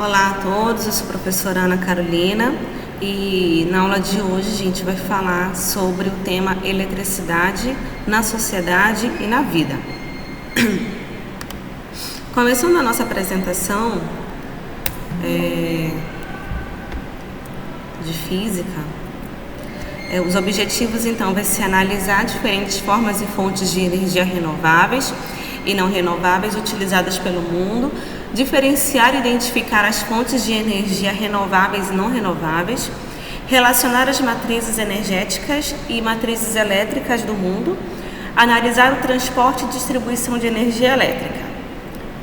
Olá a todos, eu sou a professora Ana Carolina e na aula de hoje a gente vai falar sobre o tema eletricidade na sociedade e na vida. Começando a nossa apresentação de física, os objetivos então vai ser analisar diferentes formas e fontes de energia renováveis e não renováveis utilizadas pelo mundo, diferenciar e identificar as fontes de energia renováveis e não renováveis, relacionar as matrizes energéticas e matrizes elétricas do mundo, analisar o transporte e distribuição de energia elétrica.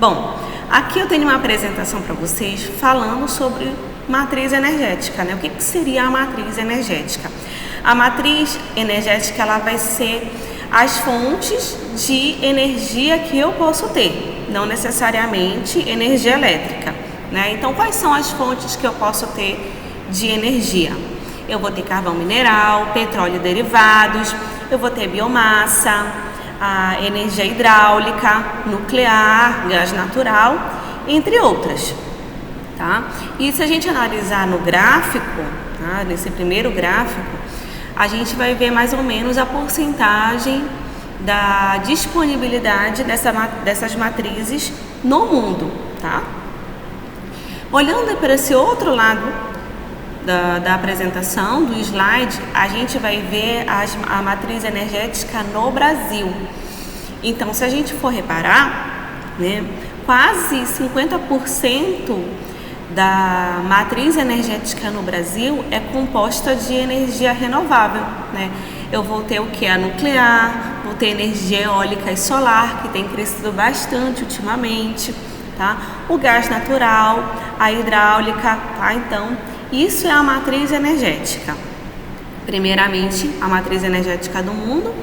Bom, aqui eu tenho uma apresentação para vocês falando sobre matriz energética, né? O que seria a matriz energética? A matriz energética ela vai ser as fontes de energia que eu posso ter, não necessariamente energia elétrica, né? Então, quais são as fontes que eu posso ter de energia? Eu vou ter carvão mineral, petróleo e derivados, eu vou ter biomassa, a energia hidráulica, nuclear, gás natural, entre outras, tá? E se a gente analisar no gráfico, tá? Nesse primeiro gráfico, a gente vai ver mais ou menos a porcentagem da disponibilidade dessas matrizes no mundo, tá? Olhando para esse outro lado da apresentação, do slide, a gente vai ver a matriz energética no Brasil. Então, se a gente for reparar, né, quase 50% da matriz energética no Brasil é composta de energia renovável, né? Eu vou ter o que? A nuclear, vou ter energia eólica e solar, que tem crescido bastante ultimamente, tá? O gás natural, a hidráulica, tá? Então, isso é a matriz energética. Primeiramente, a matriz energética do mundo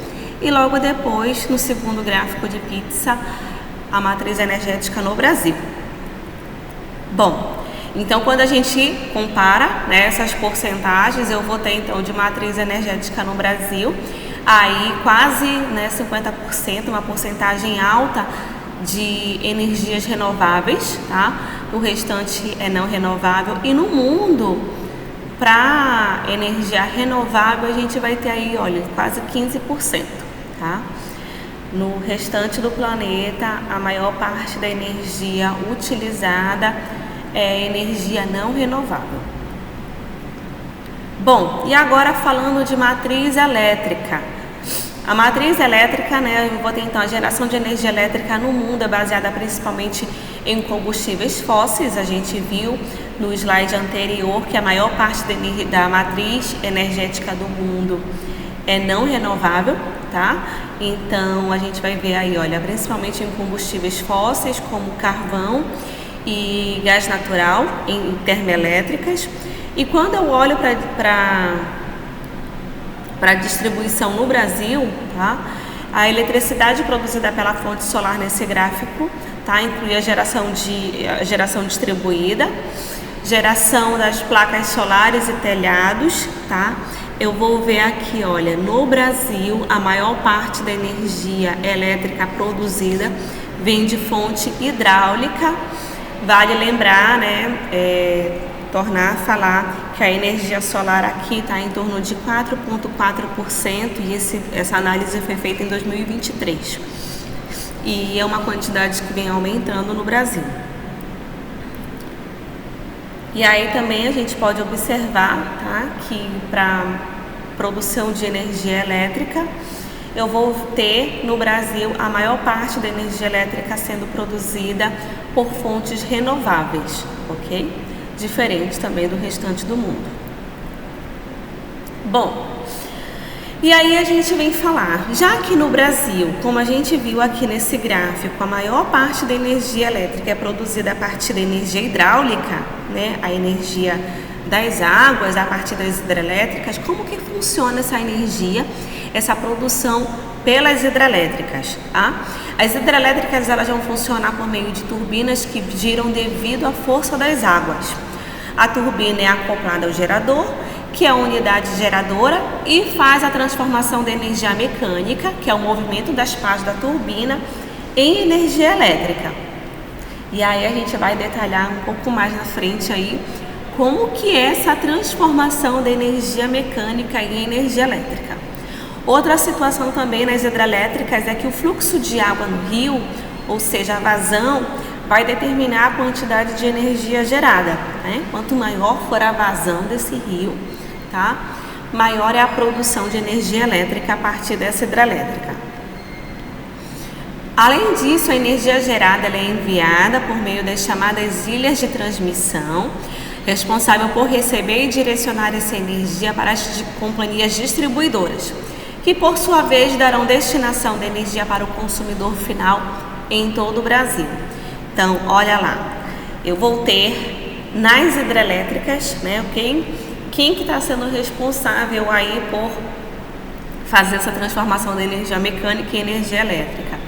e logo depois, no segundo gráfico de pizza, a matriz energética no Brasil. Bom, então, quando a gente compara, né, essas porcentagens, eu vou ter então de matriz energética no Brasil, aí quase, né, 50%, uma porcentagem alta de energias renováveis, tá? O restante é não renovável. E no mundo, para energia renovável, a gente vai ter aí, olha, quase 15%, tá? No restante do planeta, a maior parte da energia utilizada é energia não renovável. Bom, e agora falando de matriz elétrica. A matriz elétrica, né, eu vou ter então a geração de energia elétrica no mundo é baseada principalmente em combustíveis fósseis. A gente viu no slide anterior que a maior parte da matriz energética do mundo é não renovável, tá? Então a gente vai ver aí, olha, principalmente em combustíveis fósseis como carvão e gás natural em termoelétricas. E quando eu olho para a distribuição no Brasil, tá? A eletricidade produzida pela fonte solar nesse gráfico, tá? Inclui a geração distribuída, geração das placas solares e telhados, tá? Eu vou ver aqui, olha, no Brasil a maior parte da energia elétrica produzida vem de fonte hidráulica. Vale lembrar, né, tornar a falar que a energia solar aqui está em torno de 4,4% e essa análise foi feita em 2023. E é uma quantidade que vem aumentando no Brasil. E aí também a gente pode observar, tá, que para produção de energia elétrica, eu vou ter no Brasil a maior parte da energia elétrica sendo produzida por fontes renováveis, ok? Diferente também do restante do mundo. Bom, e aí a gente vem falar, já que no Brasil, como a gente viu aqui nesse gráfico, a maior parte da energia elétrica é produzida a partir da energia hidráulica, né? A energia das águas, a partir das hidrelétricas, como que funciona essa energia, essa produção pelas hidrelétricas, tá? As hidrelétricas elas vão funcionar por meio de turbinas que giram devido à força das águas. A turbina é acoplada ao gerador, que é a unidade geradora, e faz a transformação da energia mecânica, que é o movimento das pás da turbina, em energia elétrica. E aí a gente vai detalhar um pouco mais na frente aí como que é essa transformação da energia mecânica em energia elétrica. Outra situação também nas hidrelétricas é que o fluxo de água no rio, ou seja, a vazão, vai determinar a quantidade de energia gerada, né? Quanto maior for a vazão desse rio, tá? Maior é a produção de energia elétrica a partir dessa hidrelétrica. Além disso, a energia gerada ela é enviada por meio das chamadas ilhas de transmissão, responsável por receber e direcionar essa energia para as companhias distribuidoras, que por sua vez darão destinação da energia para o consumidor final em todo o Brasil. Então, olha lá, eu vou ter nas hidrelétricas, né, quem que está sendo responsável aí por fazer essa transformação da energia mecânica em energia elétrica?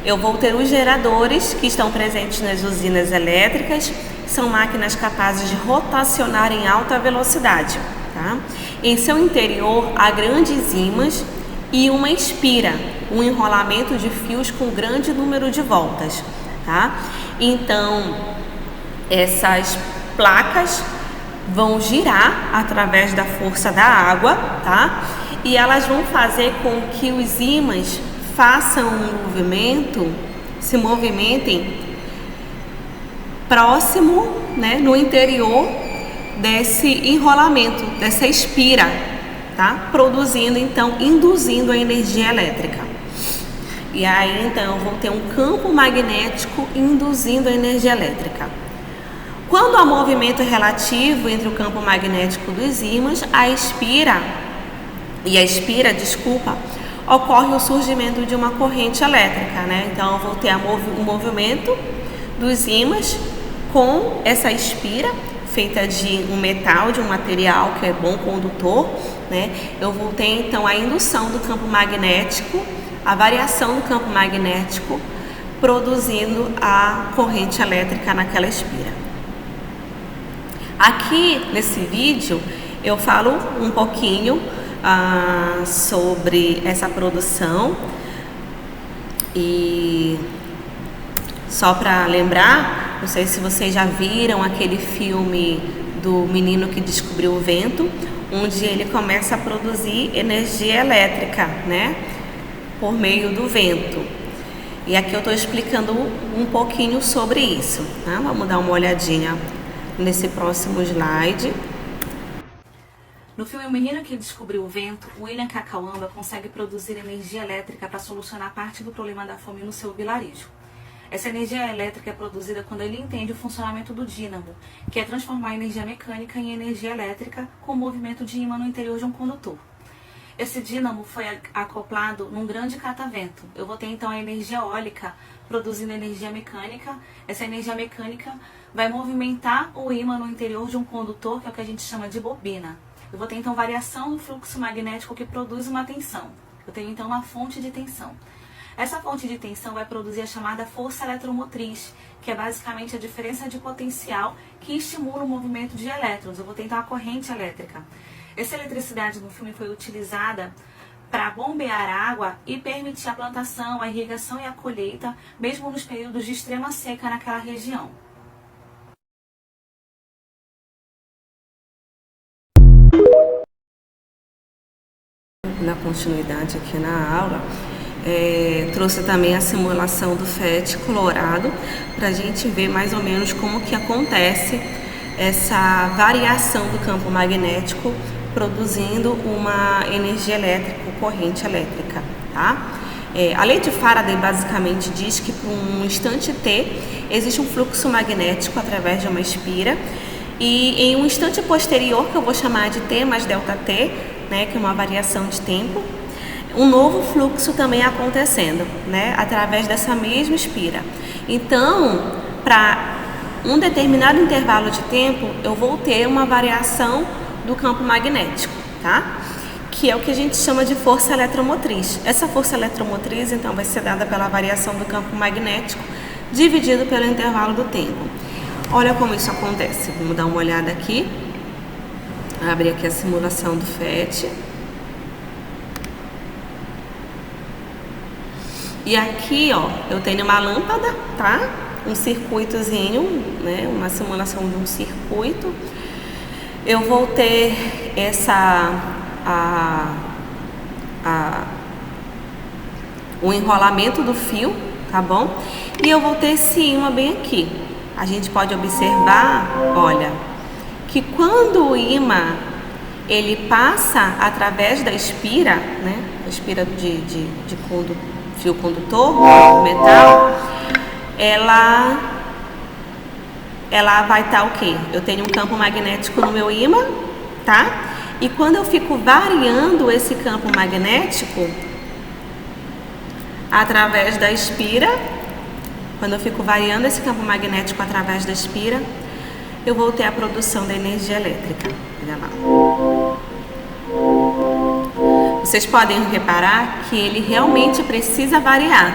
Eu vou ter os geradores que estão presentes nas usinas elétricas, são máquinas capazes de rotacionar em alta velocidade, tá? Em seu interior há grandes ímãs e uma espira, um enrolamento de fios com grande número de voltas, tá? Então, essas placas vão girar através da força da água, tá? E elas vão fazer com que os ímãs façam um movimento, se movimentem próximo, né, no interior desse enrolamento, dessa espira, tá? Produzindo, então, induzindo a energia elétrica. E aí, então, eu vou ter um campo magnético induzindo a energia elétrica. Quando há movimento relativo entre o campo magnético dos ímãs, a espira, ocorre o surgimento de uma corrente elétrica, né? Então, eu vou ter o movimento dos ímãs com essa espira feita de um metal, de um material que é bom condutor, né? Eu vou ter então a indução do campo magnético, a variação do campo magnético, produzindo a corrente elétrica naquela espira. Aqui nesse vídeo eu falo um pouquinho sobre essa produção e só para lembrar, não sei se vocês já viram aquele filme do menino que descobriu o vento, onde ele começa a produzir energia elétrica, né, por meio do vento. E aqui eu estou explicando um pouquinho sobre isso, tá? Vamos dar uma olhadinha nesse próximo slide. No filme O Menino que Descobriu o Vento, William Kakawamba consegue produzir energia elétrica para solucionar parte do problema da fome no seu vilarejo. Essa energia elétrica é produzida quando ele entende o funcionamento do dínamo, que é transformar a energia mecânica em energia elétrica com o movimento de ímã no interior de um condutor. Esse dínamo foi acoplado num grande catavento. Eu vou ter então a energia eólica produzindo energia mecânica. Essa energia mecânica vai movimentar o ímã no interior de um condutor, que é o que a gente chama de bobina. Eu vou ter então variação do fluxo magnético que produz uma tensão. Eu tenho então uma fonte de tensão. Essa fonte de tensão vai produzir a chamada força eletromotriz, que é basicamente a diferença de potencial que estimula o movimento de elétrons. Eu vou ter então a corrente elétrica. Essa eletricidade no filme foi utilizada para bombear água e permitir a plantação, a irrigação e a colheita, mesmo nos períodos de extrema seca naquela região. Na continuidade aqui na aula, trouxe também a simulação do FET colorado para a gente ver mais ou menos como que acontece essa variação do campo magnético produzindo uma energia elétrica, corrente elétrica, tá? A lei de Faraday basicamente diz que por um instante t existe um fluxo magnético através de uma espira e em um instante posterior, que eu vou chamar de t mais ΔT, né, que é uma variação de tempo, um novo fluxo também acontecendo, né, através dessa mesma espira. Então, para um determinado intervalo de tempo, eu vou ter uma variação do campo magnético, tá? Que é o que a gente chama de força eletromotriz. Essa força eletromotriz, então, vai ser dada pela variação do campo magnético dividido pelo intervalo do tempo. Olha como isso acontece. Vamos dar uma olhada aqui. Abrir aqui a simulação do FET. E aqui, ó, eu tenho uma lâmpada, tá? um circuitozinho, né? Uma simulação de um circuito. Eu vou ter o enrolamento do fio, tá bom? E eu vou ter esse ímã bem aqui. A gente pode observar, olha, que quando o ímã ele passa através da espira, né? A espira de fio condutor, metal, ela vai estar o quê? Eu tenho um campo magnético no meu ímã, tá? E quando eu fico variando esse campo magnético através da espira, quando eu fico variando esse campo magnético através da espira, eu vou ter a produção da energia elétrica. Olha lá. Vocês podem reparar que ele realmente precisa variar,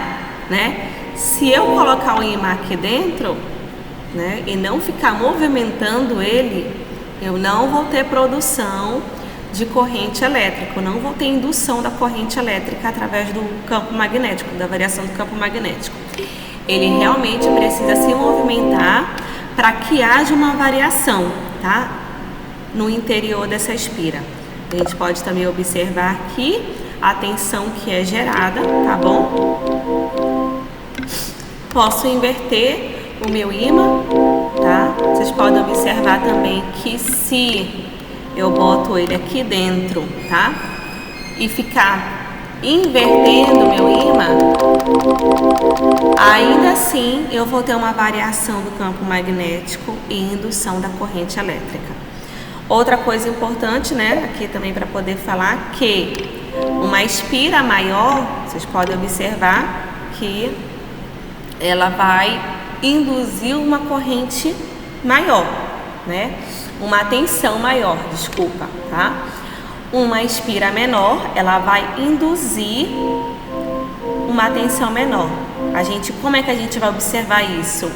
né? Se eu colocar o ímã aqui dentro, né, e não ficar movimentando ele, eu não vou ter produção de corrente elétrica, eu não vou ter indução da corrente elétrica através do campo magnético, da variação do campo magnético. Ele realmente precisa se movimentar para que haja uma variação, tá? No interior dessa espira. A gente pode também observar aqui a tensão que é gerada, tá bom? Posso inverter o meu ímã, tá? Vocês podem observar também que se eu boto ele aqui dentro, tá? E ficar invertendo o meu ímã, ainda assim eu vou ter uma variação do campo magnético e indução da corrente elétrica. Outra coisa importante, né, aqui também para poder falar que uma espira maior, vocês podem observar que ela vai induzir uma corrente maior, né? Uma tensão maior, desculpa, tá? Uma espira menor, ela vai induzir uma tensão menor. Como é que a gente vai observar isso?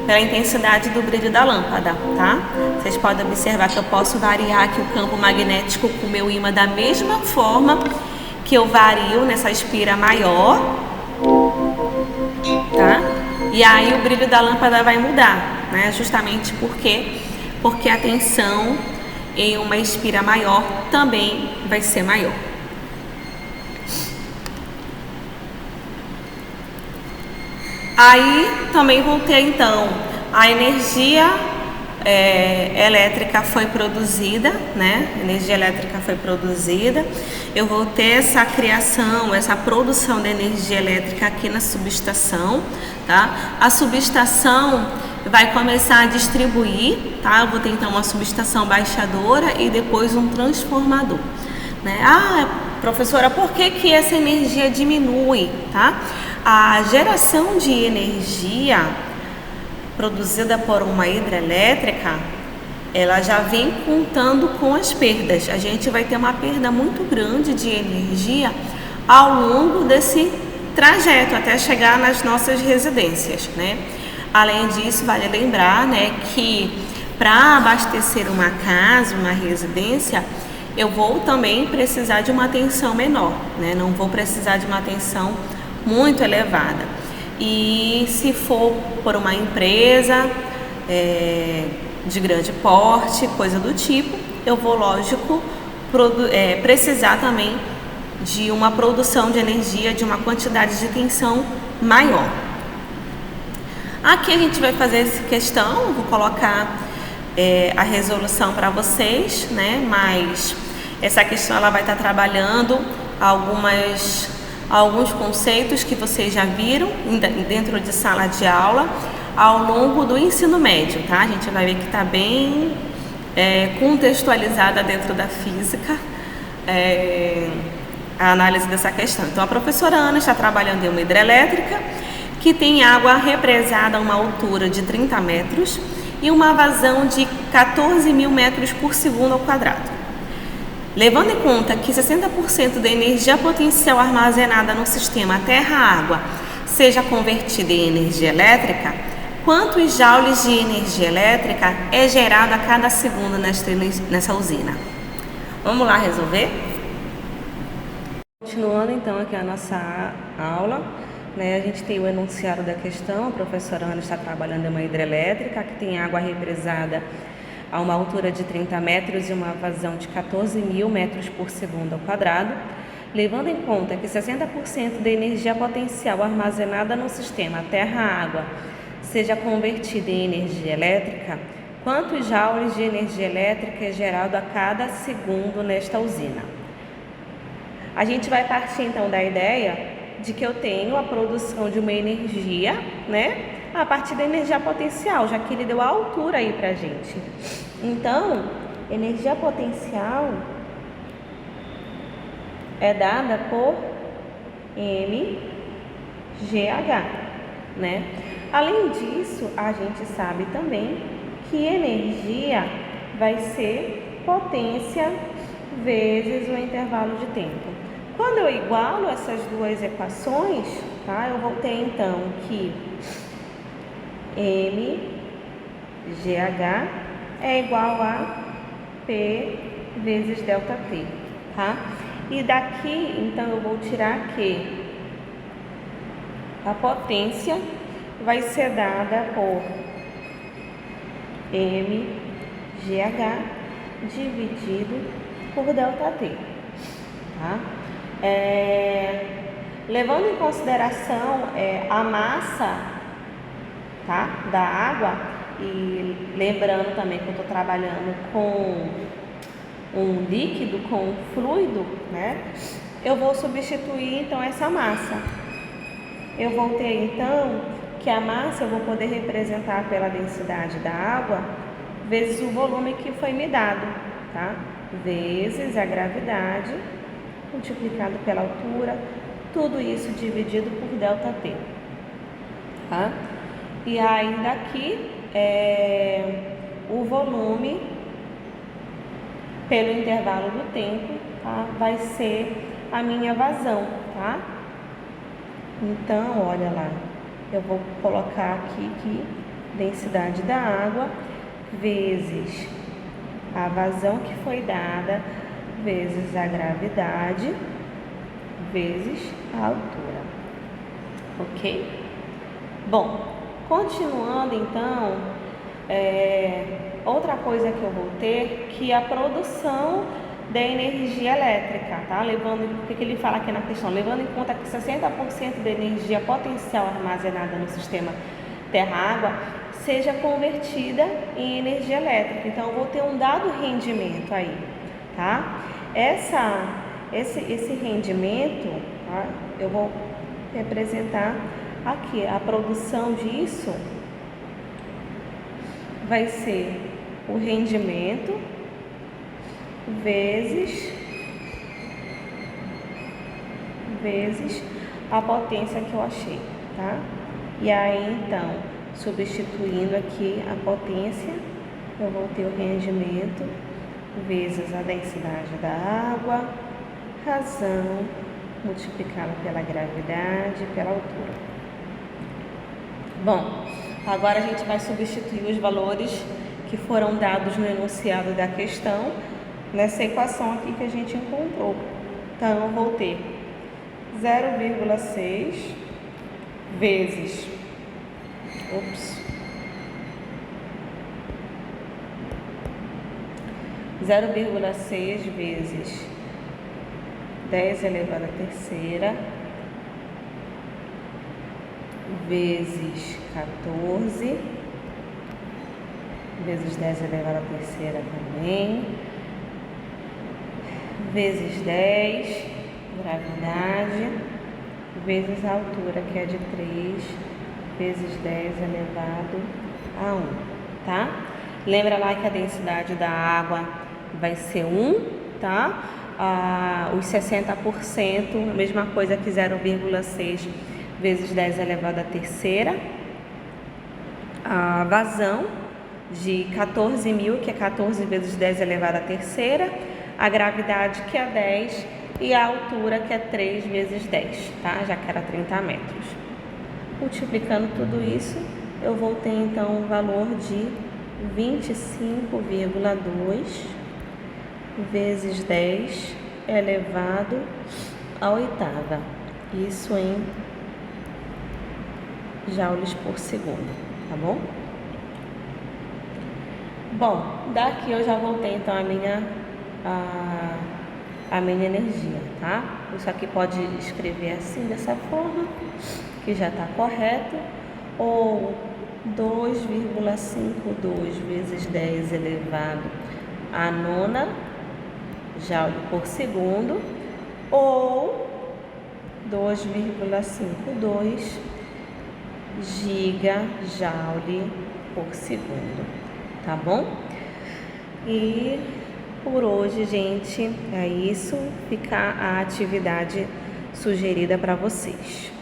Pela intensidade do brilho da lâmpada, tá? Vocês podem observar que eu posso variar aqui o campo magnético com o meu ímã da mesma forma que eu vario nessa espira maior, tá? E aí o brilho da lâmpada vai mudar, né? Justamente porque a tensão em uma espira maior também vai ser maior. Aí também vou ter então a energia elétrica foi produzida, né? Energia elétrica foi produzida. Eu vou ter essa criação, essa produção de energia elétrica aqui na subestação, tá? A subestação vai começar a distribuir, tá? Eu vou ter então uma subestação baixadora e depois um transformador, né? Ah, professora, por que essa energia diminui, tá? A geração de energia produzida por uma hidrelétrica, ela já vem contando com as perdas. A gente vai ter uma perda muito grande de energia ao longo desse trajeto até chegar nas nossas residências, né? Além disso, vale lembrar, né, que para abastecer uma casa, uma residência, eu vou também precisar de uma tensão menor, né? Não vou precisar de uma tensão muito elevada. E se for por uma empresa de grande porte, coisa do tipo, eu vou, lógico, precisar também de uma produção de energia, de uma quantidade de tensão maior. Aqui a gente vai fazer essa questão, vou colocar a resolução para vocês, né? Mas essa questão ela vai estar trabalhando alguns conceitos que vocês já viram dentro de sala de aula ao longo do ensino médio, tá? A gente vai ver que está bem contextualizada dentro da física a análise dessa questão. Então, a professora Ana está trabalhando em uma hidrelétrica que tem água represada a uma altura de 30 metros e uma vazão de 14.000 metros por segundo ao quadrado. Levando em conta que 60% da energia potencial armazenada no sistema terra-água seja convertida em energia elétrica, quantos joules de energia elétrica é gerado a cada segundo nessa usina? Vamos lá resolver? Continuando então aqui a nossa aula, né? A gente tem o enunciado da questão, a professora Ana está trabalhando em uma hidrelétrica que tem água represada a uma altura de 30 metros e uma vazão de 14.000 metros por segundo ao quadrado, levando em conta que 60% da energia potencial armazenada no sistema terra-água seja convertida em energia elétrica, quantos joules de energia elétrica é gerado a cada segundo nesta usina? A gente vai partir então da ideia de que eu tenho a produção de uma energia, né, a partir da energia potencial, já que ele deu a altura aí pra gente. Então, energia potencial é dada por mgh, né? Além disso, a gente sabe também que energia vai ser potência vezes o intervalo de tempo. Quando eu igualo essas duas equações, tá? Eu vou ter então que mgh é igual a P vezes ΔT, tá? E daqui, então, eu vou tirar que a potência vai ser dada por mgh dividido por ΔT, tá? Levando em consideração a massa, tá, da água, e lembrando também que eu estou trabalhando com um líquido, com um fluido, né, eu vou substituir então essa massa. Eu vou ter então que a massa eu vou poder representar pela densidade da água vezes o volume que foi me dado, tá? Vezes a gravidade multiplicado pela altura, tudo isso dividido por ΔT, tá? E ainda aqui o volume pelo intervalo do tempo, tá? Vai ser a minha vazão, tá? Então, olha lá, eu vou colocar aqui que densidade da água vezes a vazão que foi dada vezes a gravidade vezes a altura, ok? Bom, continuando então, outra coisa que eu vou ter que a produção da energia elétrica, tá? Levando, o que ele fala aqui na questão? Levando em conta que 60% da energia potencial armazenada no sistema terra-água seja convertida em energia elétrica. Então, eu vou ter um dado rendimento aí, tá? Esse rendimento, tá? Eu vou representar aqui. A produção disso vai ser o rendimento vezes a potência que eu achei, tá? E aí, então, substituindo aqui a potência, eu vou ter o rendimento vezes a densidade da água, razão, multiplicada pela gravidade, pela altura. Bom, agora a gente vai substituir os valores que foram dados no enunciado da questão nessa equação aqui que a gente encontrou. Então, eu vou ter 0,6 vezes 0,6 vezes 10 elevado à terceira vezes 14 vezes 10 elevado à terceira também, vezes 10, gravidade, vezes a altura, que é de 3, vezes 10 elevado a 1, tá? Lembra lá que a densidade da água vai ser 1, tá? Os 60%, a mesma coisa que 0,6 vezes 10 elevado à terceira. A vazão de 14.000, que é 14 vezes 10 elevado à terceira. A gravidade, que é 10. E a altura, que é 3 vezes 10, tá? Já que era 30 metros. Multiplicando tudo isso, eu vou ter então um valor de 25,2 vezes 10 elevado à oitava. Isso em joules por segundo, tá bom? Bom, daqui eu já voltei então a minha energia, tá? Isso aqui pode escrever assim, dessa forma, que já está correto, ou 2,52 vezes 10 elevado à nona joule por segundo, ou 2,52 gigajoule por segundo, tá bom? E por hoje, gente, é isso. Fica a atividade sugerida para vocês.